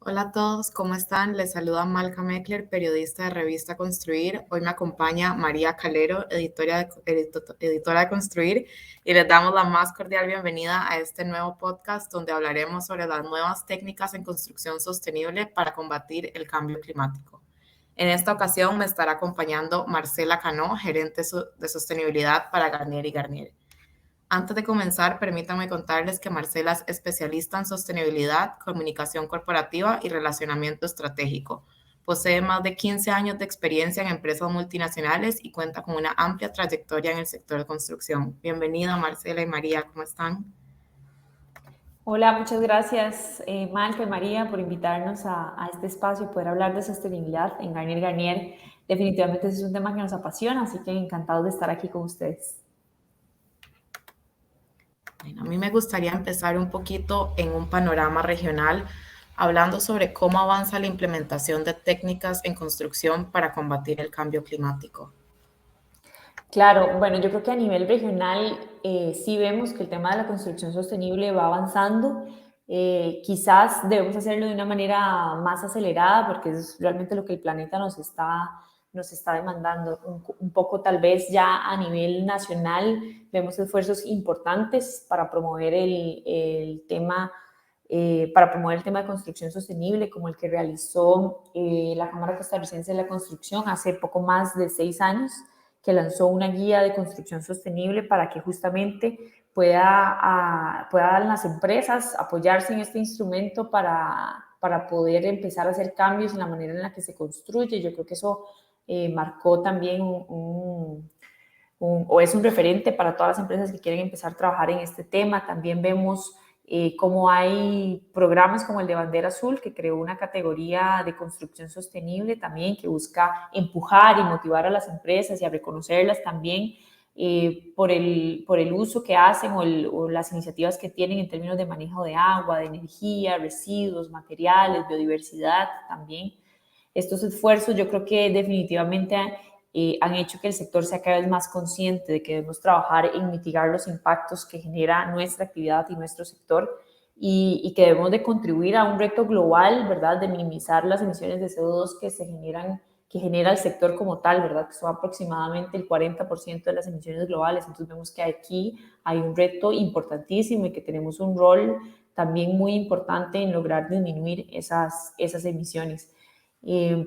Hola a todos, ¿cómo están? Les saluda Malca Meckler, periodista de revista Construir. Hoy me acompaña María Calero, editora de Construir, y les damos la más cordial bienvenida a este nuevo podcast donde hablaremos sobre las nuevas técnicas en construcción sostenible para combatir el cambio climático. En esta ocasión me estará acompañando Marcela Cano, gerente de sostenibilidad para Garnier y Garnier. Antes de comenzar, permítanme contarles que Marcela es especialista en sostenibilidad, comunicación corporativa y relacionamiento estratégico. Posee más de 15 años de experiencia en empresas multinacionales y cuenta con una amplia trayectoria en el sector de construcción. Bienvenida, Marcela y María, ¿cómo están? Hola, muchas gracias, Malca y María, por invitarnos a este espacio y poder hablar de sostenibilidad en Garnier Garnier. Definitivamente ese es un tema que nos apasiona, así que encantados de estar aquí con ustedes. Bueno, a mí me gustaría empezar un poquito en un panorama regional, hablando sobre cómo avanza la implementación de técnicas en construcción para combatir el cambio climático. Claro, bueno, yo creo que a nivel regional sí vemos que el tema de la construcción sostenible va avanzando. Quizás debemos hacerlo de una manera más acelerada porque es realmente lo que el planeta nos está demandando. Un poco tal vez ya a nivel nacional vemos esfuerzos importantes para promover el tema. Para promover el tema de construcción sostenible, como el que realizó la Cámara Costarricense de la Construcción hace poco más de 6 años, que lanzó una guía de construcción sostenible para que justamente puedan las empresas apoyarse en este instrumento para poder empezar a hacer cambios en la manera en la que se construye. Yo creo que eso marcó también o es un referente para todas las empresas que quieren empezar a trabajar en este tema. También vemos cómo hay programas como el de Bandera Azul, que creó una categoría de construcción sostenible también, que busca empujar y motivar a las empresas y a reconocerlas también por el uso que hacen o las iniciativas que tienen en términos de manejo de agua, de energía, residuos, materiales, biodiversidad también. Estos esfuerzos yo creo que definitivamente han hecho que el sector sea cada vez más consciente de que debemos trabajar en mitigar los impactos que genera nuestra actividad y nuestro sector y que debemos de contribuir a un reto global, ¿verdad?, de minimizar las emisiones de CO2 que genera el sector como tal, ¿verdad?, que son aproximadamente el 40% de las emisiones globales. Entonces vemos que aquí hay un reto importantísimo y que tenemos un rol también muy importante en lograr disminuir esas emisiones.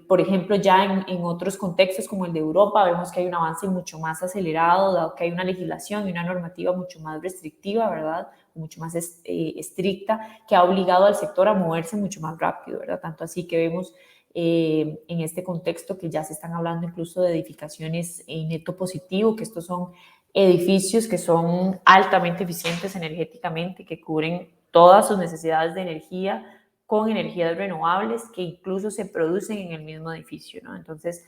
Por ejemplo, ya en otros contextos como el de Europa, vemos que hay un avance mucho más acelerado, dado que hay una legislación y una normativa mucho más restrictiva, ¿verdad?, mucho más estricta, que ha obligado al sector a moverse mucho más rápido, ¿verdad? Tanto así que vemos en este contexto que ya se están hablando incluso de edificaciones en neto positivo, que estos son edificios que son altamente eficientes energéticamente, que cubren todas sus necesidades de energía con energías renovables que incluso se producen en el mismo edificio, ¿no? Entonces,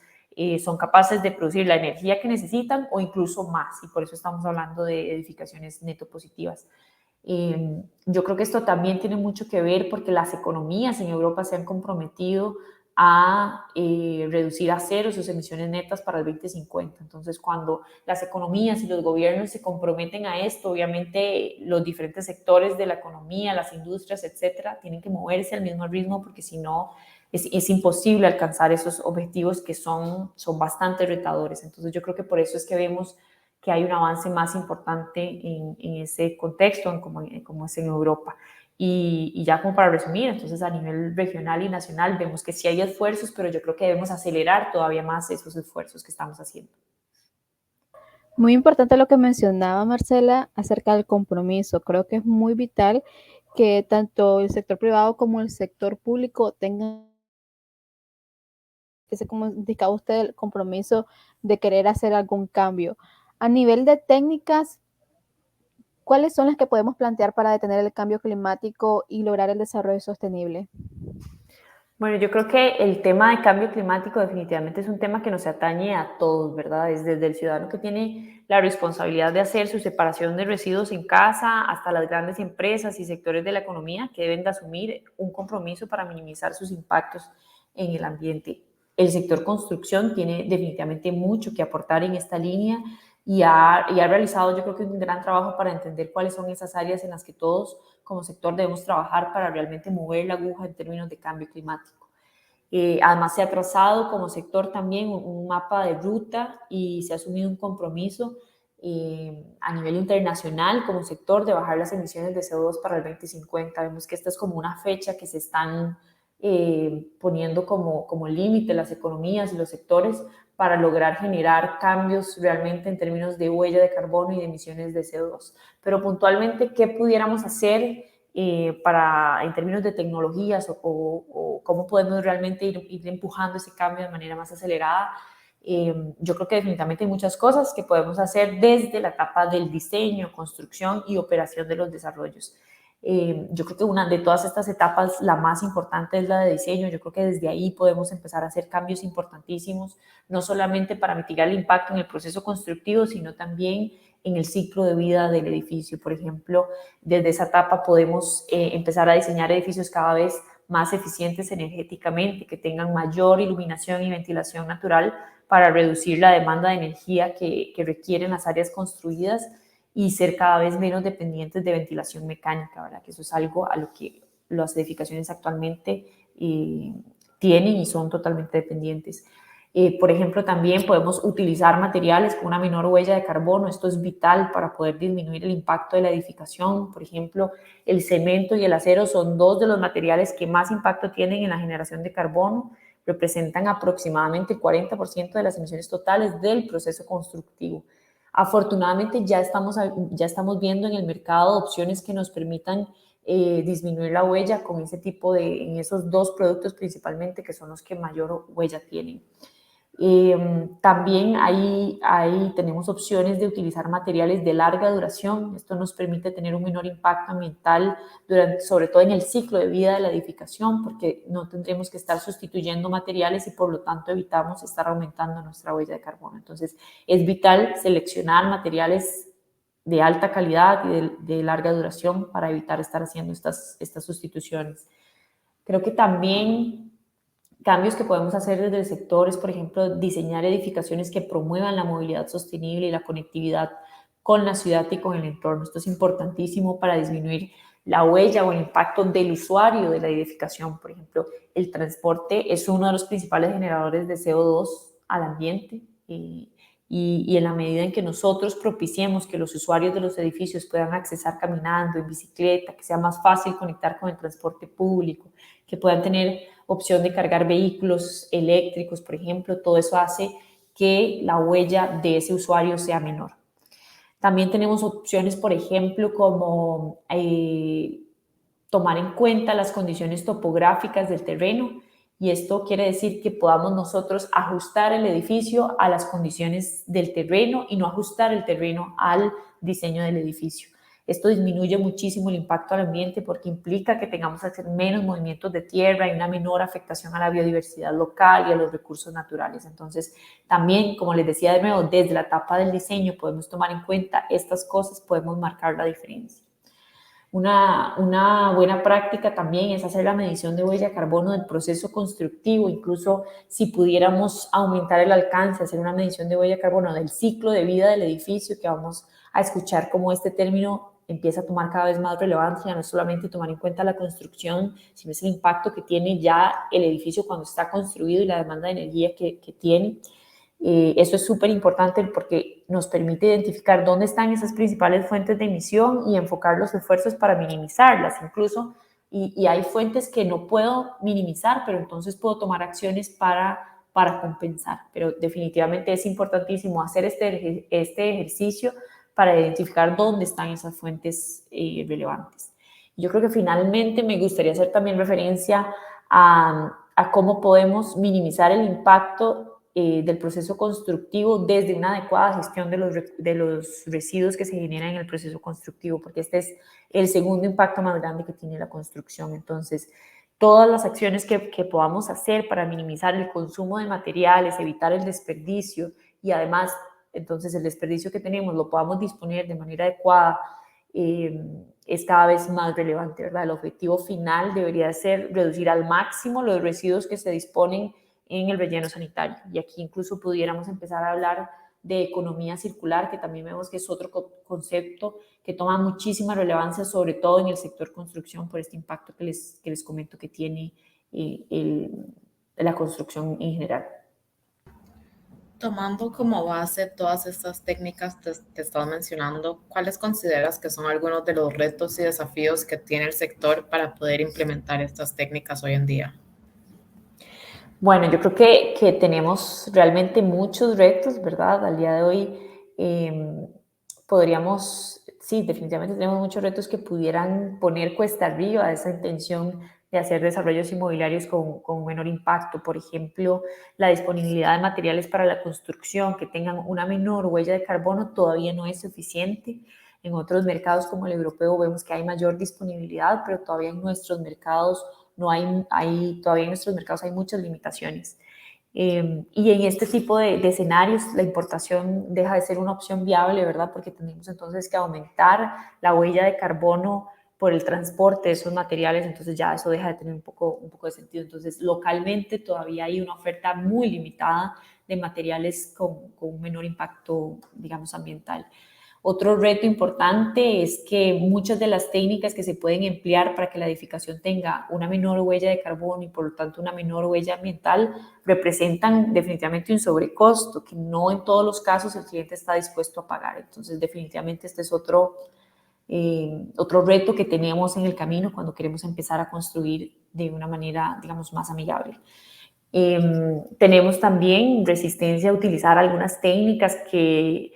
son capaces de producir la energía que necesitan o incluso más, y por eso estamos hablando de edificaciones neto positivas. Yo creo que esto también tiene mucho que ver porque las economías en Europa se han comprometido a reducir a cero sus emisiones netas para el 2050. Entonces, cuando las economías y los gobiernos se comprometen a esto, obviamente los diferentes sectores de la economía, las industrias, etcétera, tienen que moverse al mismo ritmo porque si no es imposible alcanzar esos objetivos que son bastante retadores. Entonces, yo creo que por eso es que vemos que hay un avance más importante en ese contexto, como es en Europa. Y ya como para resumir, entonces a nivel regional y nacional vemos que sí hay esfuerzos, pero yo creo que debemos acelerar todavía más esos esfuerzos que estamos haciendo. Muy importante lo que mencionaba Marcela acerca del compromiso. Creo que es muy vital que tanto el sector privado como el sector público tengan ese, como indicaba usted, el compromiso de querer hacer algún cambio. A nivel de técnicas, ¿cuáles son las que podemos plantear para detener el cambio climático y lograr el desarrollo sostenible? Bueno, yo creo que el tema de cambio climático definitivamente es un tema que nos atañe a todos, ¿verdad? Desde el ciudadano que tiene la responsabilidad de hacer su separación de residuos en casa hasta las grandes empresas y sectores de la economía que deben de asumir un compromiso para minimizar sus impactos en el ambiente. El sector construcción tiene definitivamente mucho que aportar en esta línea. y ha realizado, yo creo que un gran trabajo para entender cuáles son esas áreas en las que todos como sector debemos trabajar para realmente mover la aguja en términos de cambio climático. Además, se ha trazado como sector también un mapa de ruta y se ha asumido un compromiso a nivel internacional como sector de bajar las emisiones de CO2 para el 2050. Vemos que esta es como una fecha que se están poniendo como límite las economías y los sectores para lograr generar cambios realmente en términos de huella de carbono y de emisiones de CO2. Pero puntualmente, ¿qué pudiéramos hacer en términos de tecnologías o cómo podemos realmente ir empujando ese cambio de manera más acelerada? Yo creo que definitivamente hay muchas cosas que podemos hacer desde la etapa del diseño, construcción y operación de los desarrollos. Yo creo que una de todas estas etapas, la más importante es la de diseño. Yo creo que desde ahí podemos empezar a hacer cambios importantísimos, no solamente para mitigar el impacto en el proceso constructivo, sino también en el ciclo de vida del edificio. Por ejemplo, desde esa etapa podemos empezar a diseñar edificios cada vez más eficientes energéticamente, que tengan mayor iluminación y ventilación natural para reducir la demanda de energía que requieren las áreas construidas y ser cada vez menos dependientes de ventilación mecánica, ¿verdad? Que eso es algo a lo que las edificaciones actualmente tienen y son totalmente dependientes. Por ejemplo, también podemos utilizar materiales con una menor huella de carbono. Esto es vital para poder disminuir el impacto de la edificación. Por ejemplo, el cemento y el acero son dos de los materiales que más impacto tienen en la generación de carbono. Representan aproximadamente el 40% de las emisiones totales del proceso constructivo. Afortunadamente ya estamos viendo en el mercado opciones que nos permitan disminuir la huella con ese tipo en esos dos productos principalmente, que son los que mayor huella tienen. También ahí tenemos opciones de utilizar materiales de larga duración. Esto nos permite tener un menor impacto ambiental, sobre todo en el ciclo de vida de la edificación, porque no tendremos que estar sustituyendo materiales y por lo tanto evitamos estar aumentando nuestra huella de carbono. Entonces es vital seleccionar materiales de alta calidad y de larga duración para evitar estar haciendo estas sustituciones. Creo que también cambios que podemos hacer desde el sector es, por ejemplo, diseñar edificaciones que promuevan la movilidad sostenible y la conectividad con la ciudad y con el entorno. Esto es importantísimo para disminuir la huella o el impacto del usuario de la edificación. Por ejemplo, el transporte es uno de los principales generadores de CO2 al ambiente y en la medida en que nosotros propiciemos que los usuarios de los edificios puedan accesar caminando, en bicicleta, que sea más fácil conectar con el transporte público, que puedan tener opción de cargar vehículos eléctricos, por ejemplo, todo eso hace que la huella de ese usuario sea menor. También tenemos opciones, por ejemplo, como tomar en cuenta las condiciones topográficas del terreno, y esto quiere decir que podamos nosotros ajustar el edificio a las condiciones del terreno y no ajustar el terreno al diseño del edificio. Esto disminuye muchísimo el impacto al ambiente porque implica que tengamos que hacer menos movimientos de tierra y una menor afectación a la biodiversidad local y a los recursos naturales. Entonces, también, como les decía de nuevo, desde la etapa del diseño podemos tomar en cuenta estas cosas, podemos marcar la diferencia. Una buena práctica también es hacer la medición de huella de carbono del proceso constructivo. Incluso si pudiéramos aumentar el alcance, hacer una medición de huella de carbono del ciclo de vida del edificio, que vamos a escuchar cómo este término empieza a tomar cada vez más relevancia, no es solamente tomar en cuenta la construcción, sino es el impacto que tiene ya el edificio cuando está construido y la demanda de energía que tiene. Eso es súper importante porque nos permite identificar dónde están esas principales fuentes de emisión y enfocar los esfuerzos para minimizarlas incluso. Y hay fuentes que no puedo minimizar, pero entonces puedo tomar acciones para compensar. Pero definitivamente es importantísimo hacer este ejercicio para identificar dónde están esas fuentes relevantes. Yo creo que finalmente me gustaría hacer también referencia a cómo podemos minimizar el impacto del proceso constructivo desde una adecuada gestión de los residuos que se generan en el proceso constructivo, porque este es el segundo impacto más grande que tiene la construcción. Entonces, todas las acciones que podamos hacer para minimizar el consumo de materiales, evitar el desperdicio y además, entonces, el desperdicio que tenemos lo podamos disponer de manera adecuada, es cada vez más relevante, ¿verdad? El objetivo final debería ser reducir al máximo los residuos que se disponen en el relleno sanitario. Y aquí incluso pudiéramos empezar a hablar de economía circular, que también vemos que es otro concepto que toma muchísima relevancia, sobre todo en el sector construcción, por este impacto que les comento que tiene la construcción en general. Tomando como base todas estas técnicas que estás mencionando, ¿cuáles consideras que son algunos de los retos y desafíos que tiene el sector para poder implementar estas técnicas hoy en día? Bueno, yo creo que tenemos realmente muchos retos, ¿verdad? Al día de hoy sí, definitivamente tenemos muchos retos que pudieran poner cuesta arriba a esa intención de hacer desarrollos inmobiliarios con menor impacto. Por ejemplo, la disponibilidad de materiales para la construcción que tengan una menor huella de carbono todavía no es suficiente. En otros mercados como el europeo vemos que hay mayor disponibilidad, pero todavía en nuestros mercados todavía en nuestros mercados hay muchas limitaciones. Y en este tipo de escenarios la importación deja de ser una opción viable, ¿verdad? Porque tenemos entonces que aumentar la huella de carbono por el transporte de esos materiales, entonces ya eso deja de tener un poco de sentido. Entonces localmente todavía hay una oferta muy limitada de materiales con un menor impacto, digamos, ambiental. Otro reto importante es que muchas de las técnicas que se pueden emplear para que la edificación tenga una menor huella de carbono y por lo tanto una menor huella ambiental representan definitivamente un sobrecosto que no en todos los casos el cliente está dispuesto a pagar. Entonces definitivamente este es otro reto que tenemos en el camino cuando queremos empezar a construir de una manera, digamos, más amigable. Tenemos también resistencia a utilizar algunas técnicas que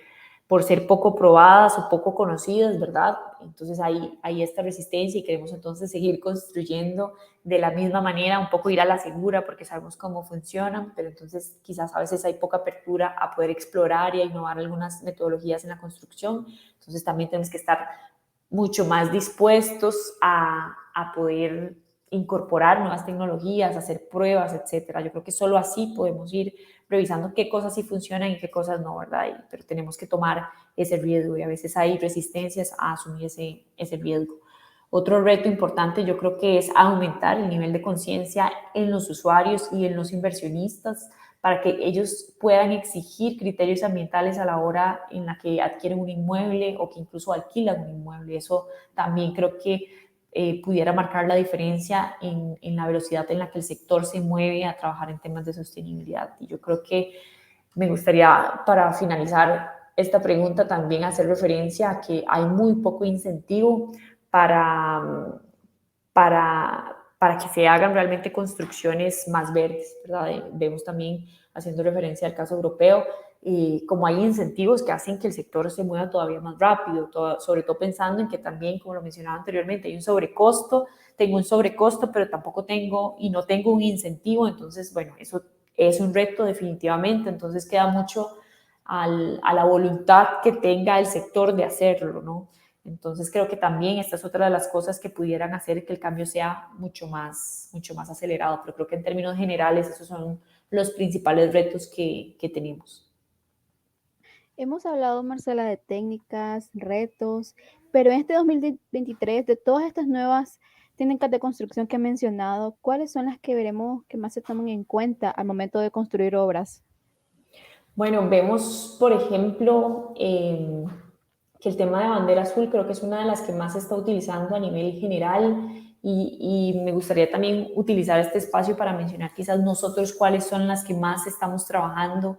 por ser poco probadas o poco conocidas, ¿verdad? Entonces hay esta resistencia y queremos entonces seguir construyendo de la misma manera, un poco ir a la segura porque sabemos cómo funcionan, pero entonces quizás a veces hay poca apertura a poder explorar y a innovar algunas metodologías en la construcción. Entonces también tenemos que estar mucho más dispuestos a poder incorporar nuevas tecnologías, hacer pruebas, etcétera. Yo creo que solo así podemos ir revisando qué cosas sí funcionan y qué cosas no, ¿verdad? Pero tenemos que tomar ese riesgo y a veces hay resistencias a asumir ese riesgo. Otro reto importante yo creo que es aumentar el nivel de conciencia en los usuarios y en los inversionistas para que ellos puedan exigir criterios ambientales a la hora en la que adquieren un inmueble o que incluso alquilan un inmueble. Eso también creo que pudiera marcar la diferencia en la velocidad en la que el sector se mueve a trabajar en temas de sostenibilidad. Y yo creo que me gustaría, para finalizar esta pregunta, también hacer referencia a que hay muy poco incentivo para que se hagan realmente construcciones más verdes, ¿verdad? Vemos también, haciendo referencia al caso europeo, como hay incentivos que hacen que el sector se mueva todavía más rápido, sobre todo pensando en que también, como lo mencionaba anteriormente, hay un sobrecosto, tengo un sobrecosto, pero tampoco no tengo un incentivo, entonces, bueno, eso es un reto definitivamente, entonces queda mucho a la voluntad que tenga el sector de hacerlo, ¿no? Entonces creo que también esta es otra de las cosas que pudieran hacer que el cambio sea mucho más acelerado, pero creo que en términos generales esos son los principales retos que tenemos. Hemos hablado, Marcela, de técnicas, retos, pero en este 2023, de todas estas nuevas técnicas de construcción que he mencionado, ¿cuáles son las que veremos que más se toman en cuenta al momento de construir obras? Bueno, vemos, por ejemplo, que el tema de bandera azul creo que es una de las que más se está utilizando a nivel general y me gustaría también utilizar este espacio para mencionar quizás nosotros cuáles son las que más estamos trabajando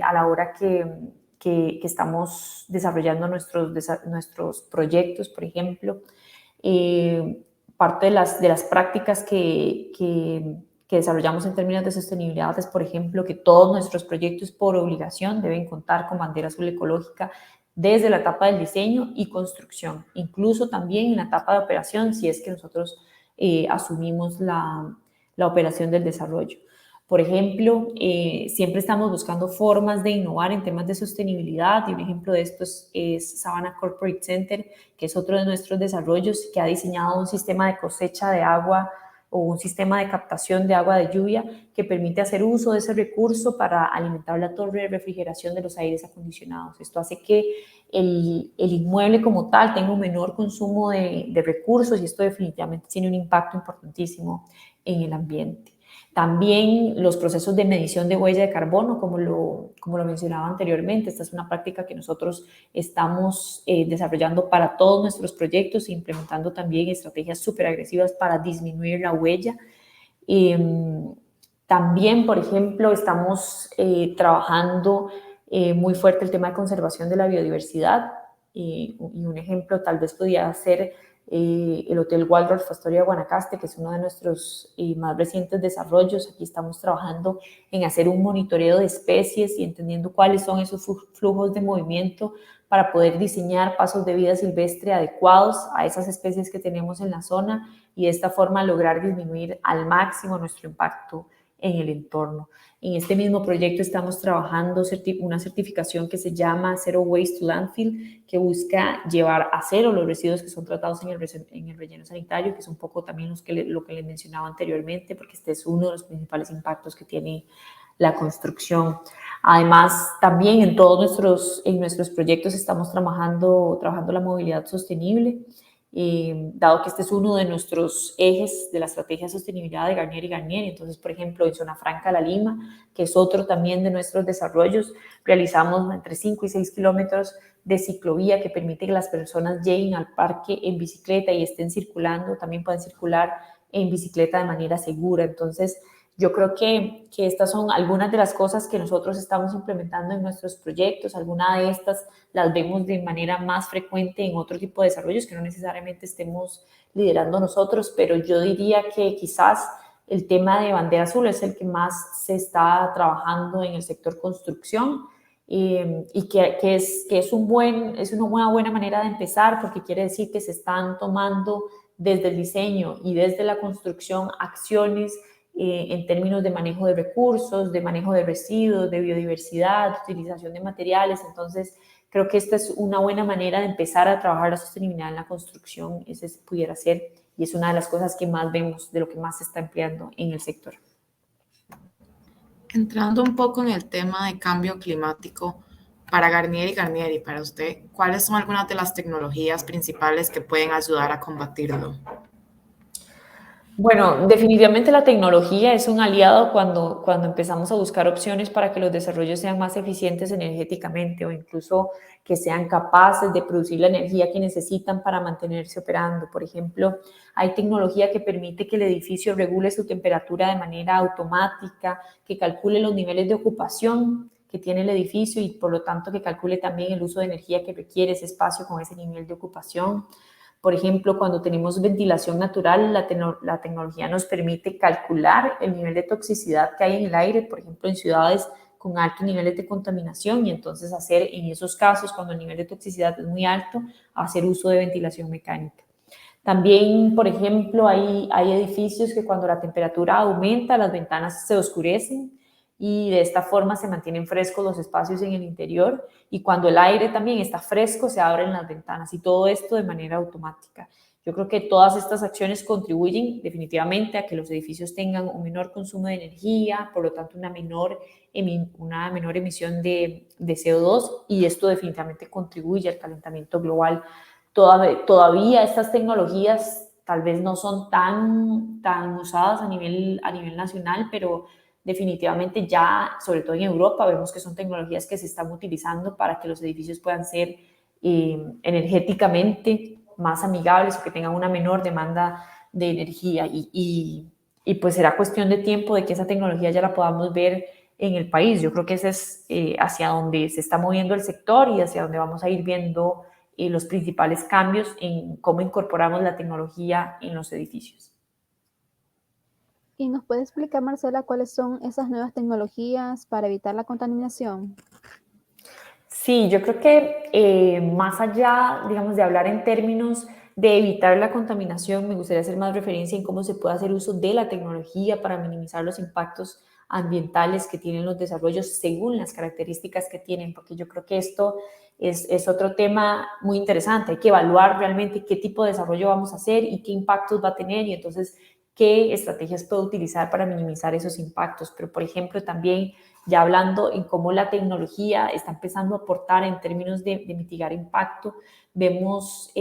a la hora que estamos desarrollando nuestros proyectos, por ejemplo. Parte de las prácticas que desarrollamos en términos de sostenibilidad es, por ejemplo, que todos nuestros proyectos por obligación deben contar con bandera azul ecológica desde la etapa del diseño y construcción, incluso también en la etapa de operación, si es que nosotros asumimos la operación del desarrollo. Por ejemplo, siempre estamos buscando formas de innovar en temas de sostenibilidad y un ejemplo de esto es Savannah Corporate Center, que es otro de nuestros desarrollos que ha diseñado un sistema de cosecha de agua o un sistema de captación de agua de lluvia que permite hacer uso de ese recurso para alimentar la torre de refrigeración de los aires acondicionados. Esto hace que el inmueble como tal tenga un menor consumo de recursos y esto definitivamente tiene un impacto importantísimo en el ambiente. También los procesos de medición de huella de carbono, como lo mencionaba anteriormente. Esta es una práctica que nosotros estamos desarrollando para todos nuestros proyectos e implementando también estrategias súper agresivas para disminuir la huella. También, por ejemplo, estamos trabajando muy fuerte el tema de conservación de la biodiversidad, y un ejemplo tal vez podría ser el Hotel Waldorf Astoria Guanacaste, que es uno de nuestros más recientes desarrollos. Aquí estamos trabajando en hacer un monitoreo de especies y entendiendo cuáles son esos flujos de movimiento para poder diseñar pasos de vida silvestre adecuados a esas especies que tenemos en la zona y de esta forma lograr disminuir al máximo nuestro impacto en el entorno. En este mismo proyecto estamos trabajando una certificación que se llama Zero Waste to Landfill, que busca llevar a cero los residuos que son tratados en el relleno sanitario, que es un poco también lo que les mencionaba anteriormente, porque este es uno de los principales impactos que tiene la construcción. Además, también en nuestros proyectos estamos trabajando la movilidad sostenible, dado que este es uno de nuestros ejes de la estrategia de sostenibilidad de Garnier y Garnier. Entonces, por ejemplo, en Zona Franca La Lima, que es otro también de nuestros desarrollos, realizamos entre 5 y 6 kilómetros de ciclovía que permite que las personas lleguen al parque en bicicleta y estén circulando, también pueden circular en bicicleta de manera segura. Entonces, yo creo que estas son algunas de las cosas que nosotros estamos implementando en nuestros proyectos. Algunas de estas las vemos de manera más frecuente en otro tipo de desarrollos que no necesariamente estemos liderando nosotros, pero yo diría que quizás el tema de bandera azul es el que más se está trabajando en el sector construcción, y que es una buena manera de empezar, porque quiere decir que se están tomando desde el diseño y desde la construcción acciones en términos de manejo de recursos, de manejo de residuos, de biodiversidad, de utilización de materiales. Entonces, creo que esta es una buena manera de empezar a trabajar la sostenibilidad en la construcción. Ese pudiera ser, y es una de las cosas que más vemos, de lo que más se está empleando en el sector. Entrando un poco en el tema de cambio climático, para Garnier y Garnier y para usted, ¿cuáles son algunas de las tecnologías principales que pueden ayudar a combatirlo? Bueno, definitivamente la tecnología es un aliado cuando empezamos a buscar opciones para que los desarrollos sean más eficientes energéticamente o incluso que sean capaces de producir la energía que necesitan para mantenerse operando. Por ejemplo, hay tecnología que permite que el edificio regule su temperatura de manera automática, que calcule los niveles de ocupación que tiene el edificio y por lo tanto que calcule también el uso de energía que requiere ese espacio con ese nivel de ocupación. Por ejemplo, cuando tenemos ventilación natural, la tecnología nos permite calcular el nivel de toxicidad que hay en el aire, por ejemplo, en ciudades con altos niveles de contaminación, y entonces hacer en esos casos, cuando el nivel de toxicidad es muy alto, hacer uso de ventilación mecánica. También, por ejemplo, hay edificios que cuando la temperatura aumenta, las ventanas se oscurecen y de esta forma se mantienen frescos los espacios en el interior, y cuando el aire también está fresco se abren las ventanas, y todo esto de manera automática. Yo creo que todas estas acciones contribuyen definitivamente a que los edificios tengan un menor consumo de energía, por lo tanto una menor emisión de CO2, y esto definitivamente contribuye al calentamiento global. Todavía estas tecnologías tal vez no son tan usadas a nivel nacional, pero definitivamente ya, sobre todo en Europa, vemos que son tecnologías que se están utilizando para que los edificios puedan ser energéticamente más amigables o que tengan una menor demanda de energía, y pues será cuestión de tiempo de que esa tecnología ya la podamos ver en el país. Yo creo que ese es hacia donde se está moviendo el sector y hacia donde vamos a ir viendo los principales cambios en cómo incorporamos la tecnología en los edificios. ¿Y nos puede explicar, Marcela, cuáles son esas nuevas tecnologías para evitar la contaminación? Sí, yo creo que más allá, digamos, de hablar en términos de evitar la contaminación, me gustaría hacer más referencia en cómo se puede hacer uso de la tecnología para minimizar los impactos ambientales que tienen los desarrollos según las características que tienen, porque yo creo que esto es otro tema muy interesante. Hay que evaluar realmente qué tipo de desarrollo vamos a hacer y qué impactos va a tener, y entonces qué estrategias puedo utilizar para minimizar esos impactos. Pero, por ejemplo, también ya hablando en cómo la tecnología está empezando a aportar en términos de mitigar impacto. Vemos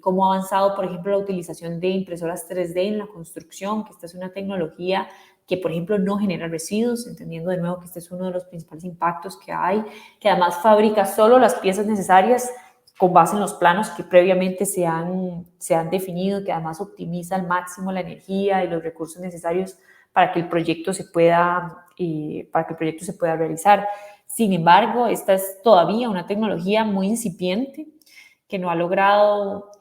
cómo ha avanzado, por ejemplo, la utilización de impresoras 3D en la construcción, que esta es una tecnología que, por ejemplo, no genera residuos, entendiendo de nuevo que este es uno de los principales impactos que hay, que además fabrica solo las piezas necesarias con base en los planos que previamente se han definido, que además optimiza al máximo la energía y los recursos necesarios para que el proyecto se pueda realizar. Sin embargo, esta es todavía una tecnología muy incipiente, que no ha logrado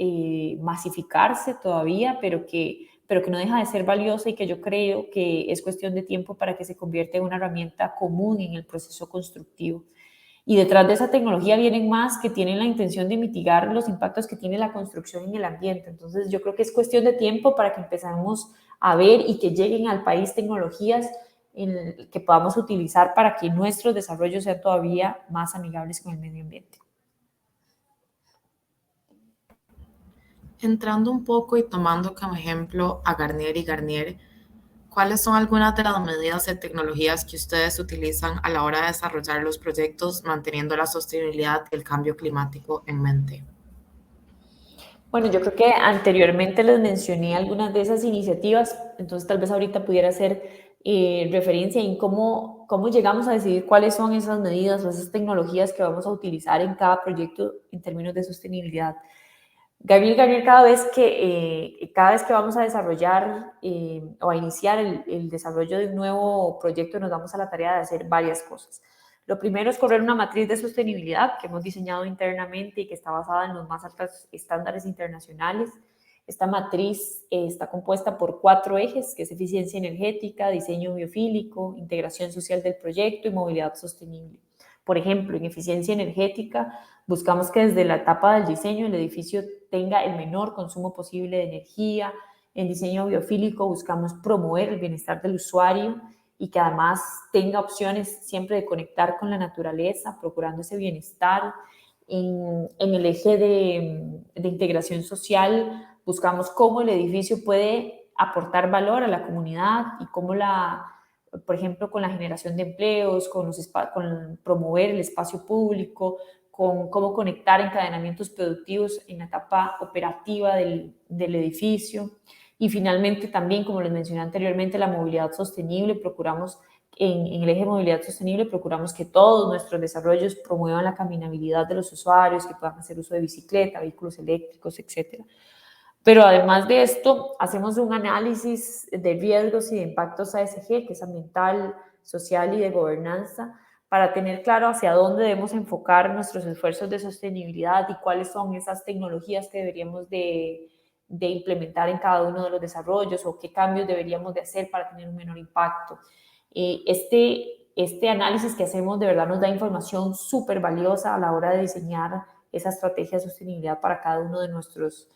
masificarse todavía, pero que no deja de ser valiosa y que yo creo que es cuestión de tiempo para que se convierta en una herramienta común en el proceso constructivo. Y detrás de esa tecnología vienen más que tienen la intención de mitigar los impactos que tiene la construcción en el ambiente. Entonces yo creo que es cuestión de tiempo para que empezamos a ver y que lleguen al país tecnologías que podamos utilizar para que nuestros desarrollos sean todavía más amigables con el medio ambiente. Entrando un poco y tomando como ejemplo a Garnier y Garnier, ¿cuáles son algunas de las medidas y tecnologías que ustedes utilizan a la hora de desarrollar los proyectos manteniendo la sostenibilidad y el cambio climático en mente? Bueno, yo creo que anteriormente les mencioné algunas de esas iniciativas, entonces tal vez ahorita pudiera hacer referencia en cómo llegamos a decidir cuáles son esas medidas o esas tecnologías que vamos a utilizar en cada proyecto en términos de sostenibilidad. Gabriel, cada vez que vamos a desarrollar o a iniciar el desarrollo de un nuevo proyecto, nos damos a la tarea de hacer varias cosas. Lo primero es correr una matriz de sostenibilidad que hemos diseñado internamente y que está basada en los más altos estándares internacionales. Esta matriz está compuesta por 4 ejes, que es eficiencia energética, diseño biofílico, integración social del proyecto y movilidad sostenible. Por ejemplo, en eficiencia energética, buscamos que desde la etapa del diseño el edificio tenga el menor consumo posible de energía. En diseño biofílico buscamos promover el bienestar del usuario y que además tenga opciones siempre de conectar con la naturaleza, procurando ese bienestar. En el eje de integración social buscamos cómo el edificio puede aportar valor a la comunidad y cómo por ejemplo, con la generación de empleos, con promover el espacio público, con cómo conectar encadenamientos productivos en la etapa operativa del edificio. Y finalmente también, como les mencioné anteriormente, la movilidad sostenible. Procuramos, en el eje de movilidad sostenible, procuramos que todos nuestros desarrollos promuevan la caminabilidad de los usuarios, que puedan hacer uso de bicicleta, vehículos eléctricos, etc. Pero además de esto, hacemos un análisis de riesgos y de impactos ASG, que es ambiental, social y de gobernanza, para tener claro hacia dónde debemos enfocar nuestros esfuerzos de sostenibilidad y cuáles son esas tecnologías que deberíamos de implementar en cada uno de los desarrollos o qué cambios deberíamos de hacer para tener un menor impacto. Este análisis que hacemos de verdad nos da información súper valiosa a la hora de diseñar esa estrategia de sostenibilidad para cada uno de nuestros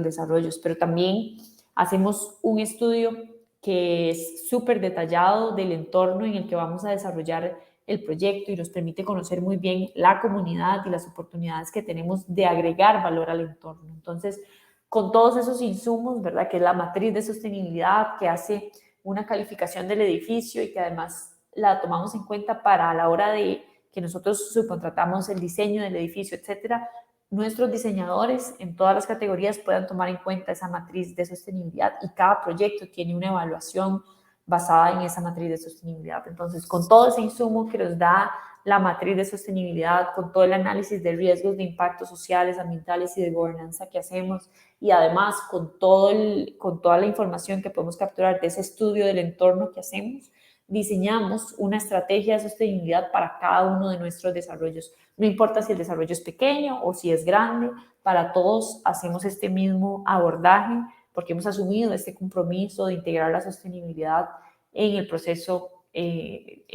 desarrollos, pero también hacemos un estudio que es súper detallado del entorno en el que vamos a desarrollar el proyecto y nos permite conocer muy bien la comunidad y las oportunidades que tenemos de agregar valor al entorno. Entonces, con todos esos insumos, ¿verdad? Que es la matriz de sostenibilidad, que hace una calificación del edificio y que además la tomamos en cuenta para a la hora de que nosotros subcontratamos el diseño del edificio, etcétera, nuestros diseñadores en todas las categorías puedan tomar en cuenta esa matriz de sostenibilidad y cada proyecto tiene una evaluación basada en esa matriz de sostenibilidad. Entonces, con todo ese insumo que nos da la matriz de sostenibilidad, con todo el análisis de riesgos de impactos sociales, ambientales y de gobernanza que hacemos y además con toda la información que podemos capturar de ese estudio del entorno que hacemos, diseñamos una estrategia de sostenibilidad para cada uno de nuestros desarrollos. No importa si el desarrollo es pequeño o si es grande, para todos hacemos este mismo abordaje porque hemos asumido este compromiso de integrar la sostenibilidad en el proceso de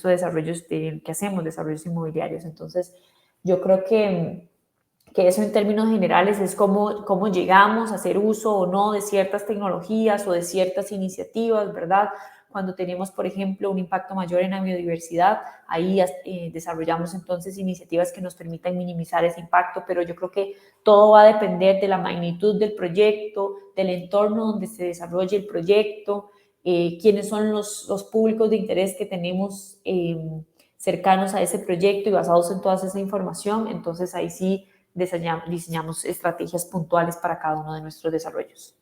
desarrollos que hacemos, desarrollos inmobiliarios. Entonces, yo creo que eso en términos generales es cómo llegamos a hacer uso o no de ciertas tecnologías o de ciertas iniciativas, ¿verdad? Cuando tenemos, por ejemplo, un impacto mayor en la biodiversidad, ahí desarrollamos entonces iniciativas que nos permitan minimizar ese impacto, pero yo creo que todo va a depender de la magnitud del proyecto, del entorno donde se desarrolle el proyecto quiénes son los públicos de interés que tenemos cercanos a ese proyecto y basados en toda esa información, entonces ahí sí diseñamos estrategias puntuales para cada uno de nuestros desarrollos.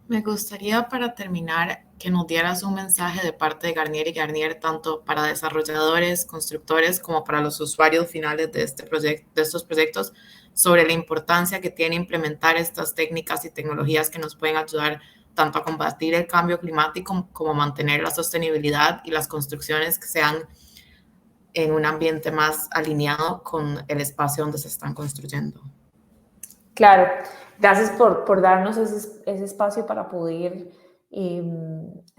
Me gustaría, para terminar, que nos dieras un mensaje de parte de Garnier y Garnier, tanto para desarrolladores, constructores, como para los usuarios finales de estos proyectos, sobre la importancia que tiene implementar estas técnicas y tecnologías que nos pueden ayudar tanto a combatir el cambio climático como a mantener la sostenibilidad y las construcciones que sean en un ambiente más alineado con el espacio donde se están construyendo. Claro, gracias por darnos ese espacio para poder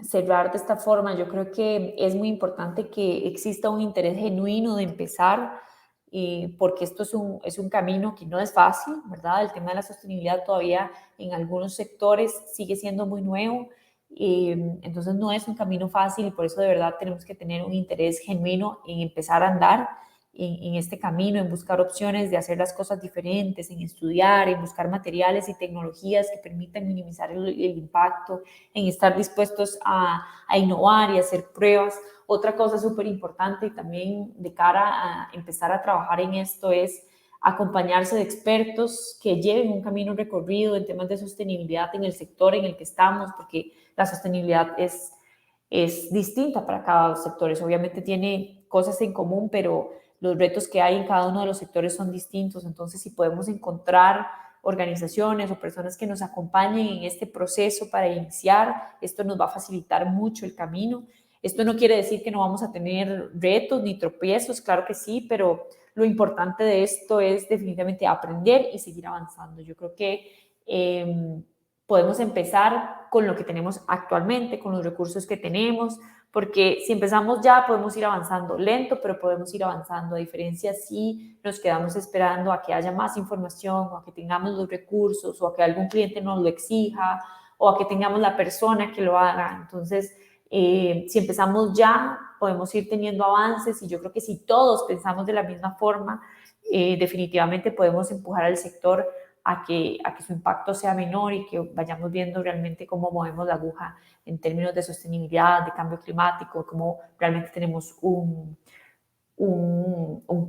cerrar de esta forma. Yo creo que es muy importante que exista un interés genuino de empezar, porque esto es un camino que no es fácil, ¿verdad? El tema de la sostenibilidad todavía en algunos sectores sigue siendo muy nuevo, entonces no es un camino fácil y por eso de verdad tenemos que tener un interés genuino en empezar a andar en este camino, en buscar opciones de hacer las cosas diferentes, en estudiar, en buscar materiales y tecnologías que permitan minimizar el impacto, en estar dispuestos a innovar y hacer pruebas. Otra cosa súper importante y también de cara a empezar a trabajar en esto es acompañarse de expertos que lleven un camino recorrido en temas de sostenibilidad en el sector en el que estamos, porque la sostenibilidad es distinta para cada sector. Obviamente tiene cosas en común, pero los retos que hay en cada uno de los sectores son distintos. Entonces, si podemos encontrar organizaciones o personas que nos acompañen en este proceso para iniciar, esto nos va a facilitar mucho el camino. Esto no quiere decir que no vamos a tener retos ni tropiezos, claro que sí, pero lo importante de esto es definitivamente aprender y seguir avanzando. Yo creo que podemos empezar con lo que tenemos actualmente, con los recursos que tenemos, porque si empezamos ya podemos ir avanzando lento, pero podemos ir avanzando, a diferencia si nos quedamos esperando a que haya más información o a que tengamos los recursos o a que algún cliente nos lo exija o a que tengamos la persona que lo haga. Entonces, si empezamos ya, podemos ir teniendo avances y yo creo que si todos pensamos de la misma forma, definitivamente podemos empujar al sector a que su impacto sea menor y que vayamos viendo realmente cómo movemos la aguja en términos de sostenibilidad, de cambio climático, cómo realmente tenemos un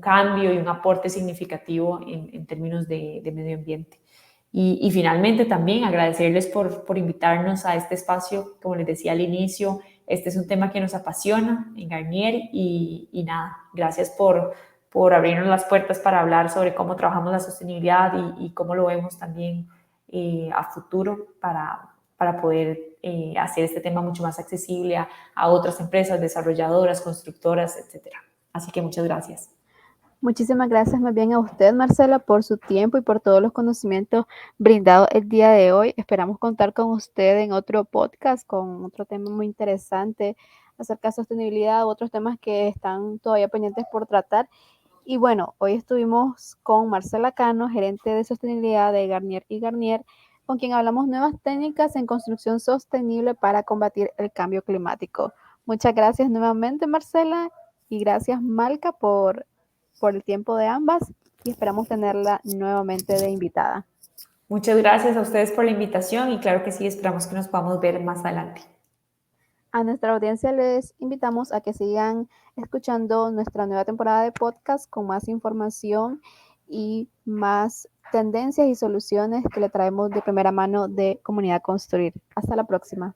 cambio y un aporte significativo en términos de medio ambiente. Y finalmente también agradecerles por invitarnos a este espacio. Como les decía al inicio, este es un tema que nos apasiona en Garnier y nada, gracias por abrirnos las puertas para hablar sobre cómo trabajamos la sostenibilidad y cómo lo vemos también a futuro para poder hacer este tema mucho más accesible a otras empresas, desarrolladoras, constructoras, etcétera. Así que muchas gracias. Muchísimas gracias más bien a usted, Marcela, por su tiempo y por todos los conocimientos brindados el día de hoy. Esperamos contar con usted en otro podcast con otro tema muy interesante acerca de sostenibilidad u otros temas que están todavía pendientes por tratar. Y bueno, hoy estuvimos con Marcela Cano, gerente de sostenibilidad de Garnier y Garnier, con quien hablamos nuevas técnicas en construcción sostenible para combatir el cambio climático. Muchas gracias nuevamente, Marcela, y gracias, Malca, por el tiempo de ambas y esperamos tenerla nuevamente de invitada. Muchas gracias a ustedes por la invitación y claro que sí, esperamos que nos podamos ver más adelante. A nuestra audiencia les invitamos a que sigan escuchando nuestra nueva temporada de podcast con más información y más tendencias y soluciones que le traemos de primera mano de Comunidad Construir. Hasta la próxima.